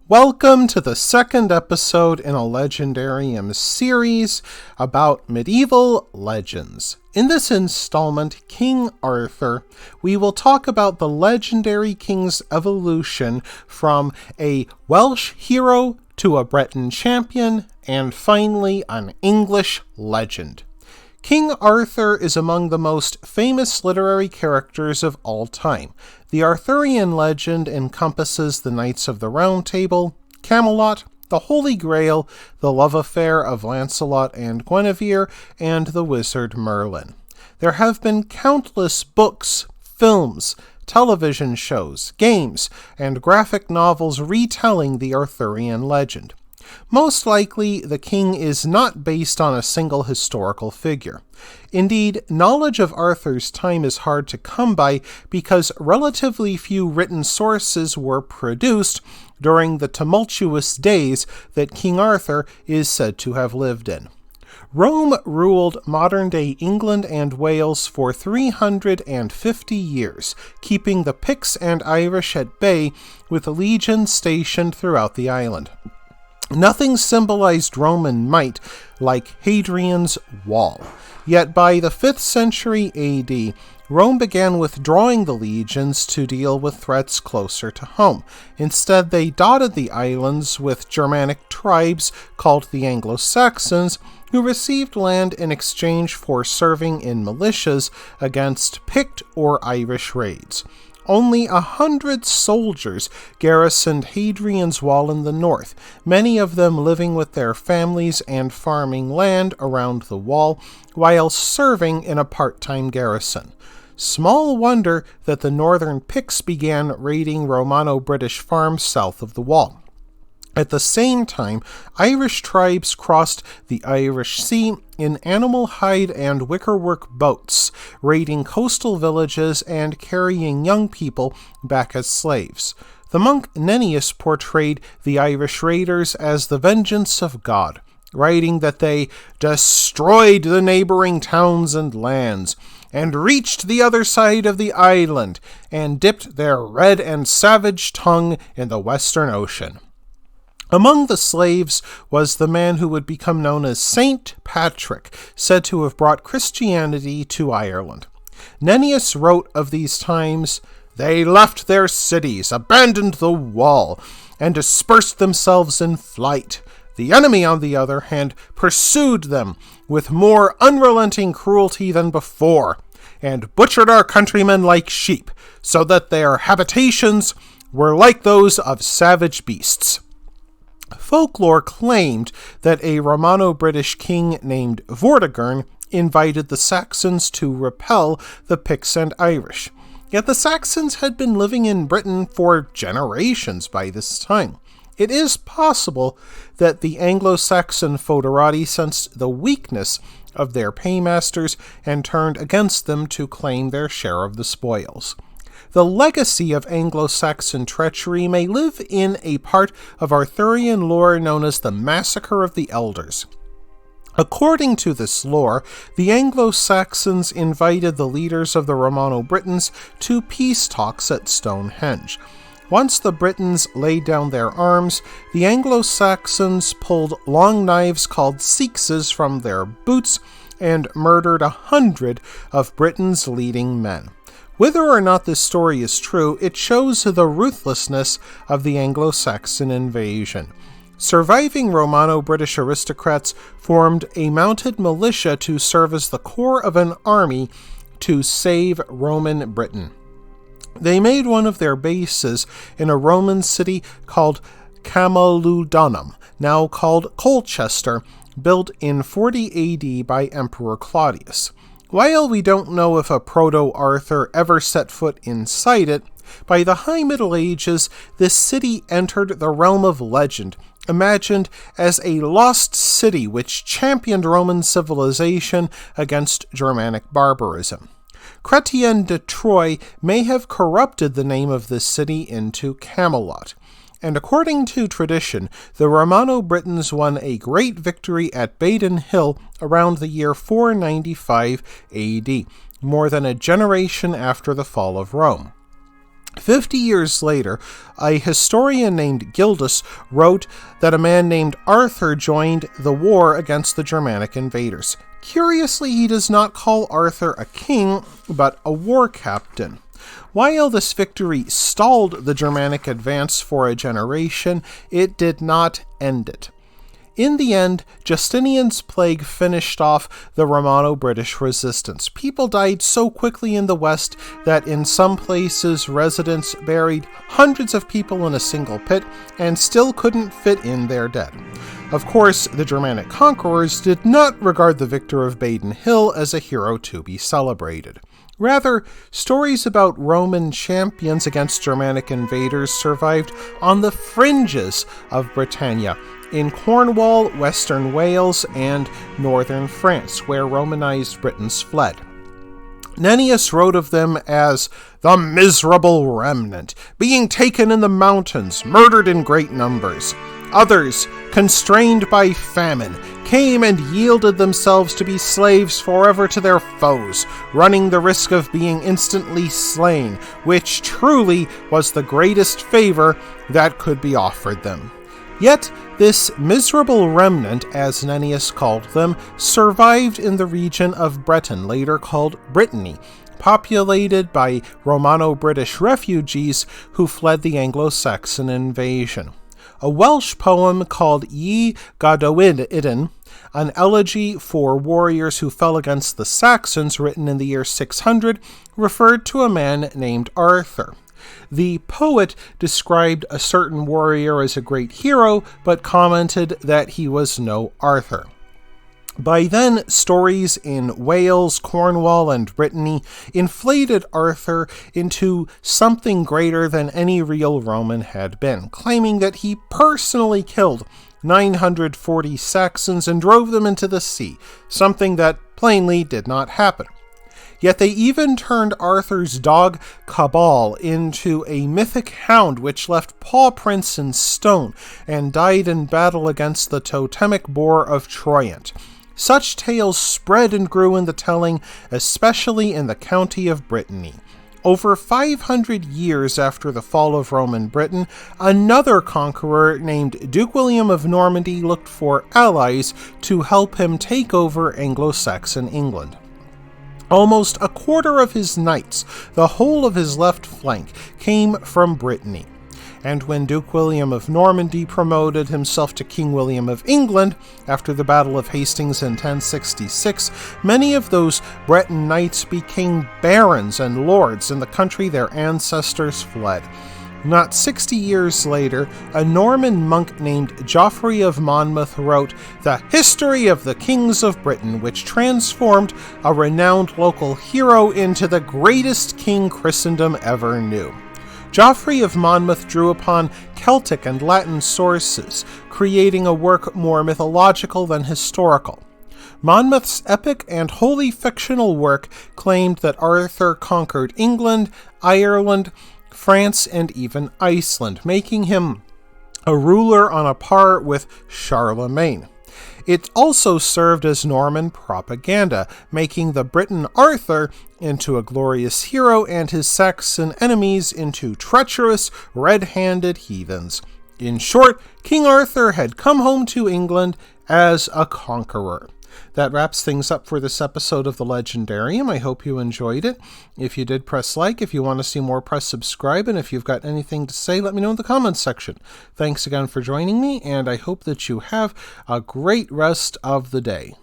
Welcome to the second episode in a Legendarium series about medieval legends. In this installment, King Arthur, we will talk about the legendary king's evolution from a Welsh hero to a Breton champion, and finally an English legend. King Arthur is among the most famous literary characters of all time. The Arthurian legend encompasses the Knights of the Round Table, Camelot, the Holy Grail, the love affair of Lancelot and Guinevere, and the wizard Merlin. There have been countless books, films, television shows, games, and graphic novels retelling the Arthurian legend. Most likely, the king is not based on a single historical figure. Indeed, knowledge of Arthur's time is hard to come by because relatively few written sources were produced during the tumultuous days that King Arthur is said to have lived in. Rome ruled modern-day England and Wales for 350 years, keeping the Picts and Irish at bay with legions stationed throughout the island. Nothing symbolized Roman might like Hadrian's Wall. Yet by the 5th century AD, Rome began withdrawing the legions to deal with threats closer to home. Instead, they dotted the islands with Germanic tribes called the Anglo-Saxons, who received land in exchange for serving in militias against Pict or Irish raids. Only 100 soldiers garrisoned Hadrian's Wall in the north, many of them living with their families and farming land around the wall while serving in a part-time garrison. Small wonder that the northern Picts began raiding Romano-British farms south of the wall. At the same time, Irish tribes crossed the Irish Sea in animal hide and wickerwork boats, raiding coastal villages and carrying young people back as slaves. The monk Nennius portrayed the Irish raiders as the vengeance of God, writing that they destroyed the neighboring towns and lands, and reached the other side of the island, and dipped their red and savage tongue in the Western Ocean. Among the slaves was the man who would become known as Saint Patrick, said to have brought Christianity to Ireland. Nennius wrote of these times, "They left their cities, abandoned the wall, and dispersed themselves in flight. The enemy, on the other hand, pursued them with more unrelenting cruelty than before, and butchered our countrymen like sheep, so that their habitations were like those of savage beasts." Folklore claimed that a Romano-British king named Vortigern invited the Saxons to repel the Picts and Irish. Yet the Saxons had been living in Britain for generations by this time. It is possible that the Anglo-Saxon foederati sensed the weakness of their paymasters and turned against them to claim their share of the spoils. The legacy of Anglo-Saxon treachery may live in a part of Arthurian lore known as the Massacre of the Elders. According to this lore, the Anglo-Saxons invited the leaders of the Romano-Britons to peace talks at Stonehenge. Once the Britons laid down their arms, the Anglo-Saxons pulled long knives called seaxes from their boots and murdered 100 of Britain's leading men. Whether or not this story is true, it shows the ruthlessness of the Anglo-Saxon invasion. Surviving Romano-British aristocrats formed a mounted militia to serve as the core of an army to save Roman Britain. They made one of their bases in a Roman city called Camulodunum, now called Colchester, built in 40 AD by Emperor Claudius. While we don't know if a proto-Arthur ever set foot in Cited, by the High Middle Ages, this city entered the realm of legend, imagined as a lost city which championed Roman civilization against Germanic barbarism. Chrétien de Troyes may have corrupted the name of this city into Camelot. And according to tradition, the Romano-Britons won a great victory at Badon Hill around the year 495 AD, more than a generation after the fall of Rome. 50 years later, a historian named Gildas wrote that a man named Arthur joined the war against the Germanic invaders. Curiously, he does not call Arthur a king, but a war captain. While this victory stalled the Germanic advance for a generation, it did not end it. In the end, Justinian's plague finished off the Romano-British resistance. People died so quickly in the West that in some places residents buried hundreds of people in a single pit and still couldn't fit in their dead. Of course, the Germanic conquerors did not regard the victor of Baden Hill as a hero to be celebrated. Rather, stories about Roman champions against Germanic invaders survived on the fringes of Britannia, in Cornwall, western Wales, and northern France, where Romanized Britons fled. Nennius wrote of them as the miserable remnant, being taken in the mountains, murdered in great numbers. Others, constrained by famine, came and yielded themselves to be slaves forever to their foes, running the risk of being instantly slain, which truly was the greatest favor that could be offered them. Yet, this miserable remnant, as Nennius called them, survived in the region of Breton, later called Brittany, populated by Romano-British refugees who fled the Anglo-Saxon invasion. A Welsh poem called Ye Gododdin, an elegy for warriors who fell against the Saxons, written in the year 600, referred to a man named Arthur. The poet described a certain warrior as a great hero, but commented that he was no Arthur. By then, stories in Wales, Cornwall, and Brittany inflated Arthur into something greater than any real Roman had been, claiming that he personally killed 940 Saxons and drove them into the sea, something that plainly did not happen. Yet they even turned Arthur's dog Cabal into a mythic hound which left paw prints in stone and died in battle against the totemic boar of Troyant. Such tales spread and grew in the telling, especially in the county of Brittany. Over 500 years after the fall of Roman Britain, another conqueror named Duke William of Normandy looked for allies to help him take over Anglo-Saxon England. Almost a quarter of his knights, the whole of his left flank, came from Brittany. And when Duke William of Normandy promoted himself to King William of England after the Battle of Hastings in 1066, many of those Breton knights became barons and lords in the country their ancestors fled. Not 60 years later, a Norman monk named Geoffrey of Monmouth wrote The History of the Kings of Britain, which transformed a renowned local hero into the greatest king Christendom ever knew. Geoffrey of Monmouth drew upon Celtic and Latin sources, creating a work more mythological than historical. Monmouth's epic and wholly fictional work claimed that Arthur conquered England, Ireland, France, and even Iceland, making him a ruler on a par with Charlemagne. It also served as Norman propaganda, making the Briton Arthur into a glorious hero and his Saxon enemies into treacherous, red-handed heathens. In short, King Arthur had come home to England as a conqueror. That wraps things up for this episode of The Legendarium. I hope you enjoyed it. If you did, press like. If you want to see more, press subscribe. And if you've got anything to say, let me know in the comments section. Thanks again for joining me, and I hope that you have a great rest of the day.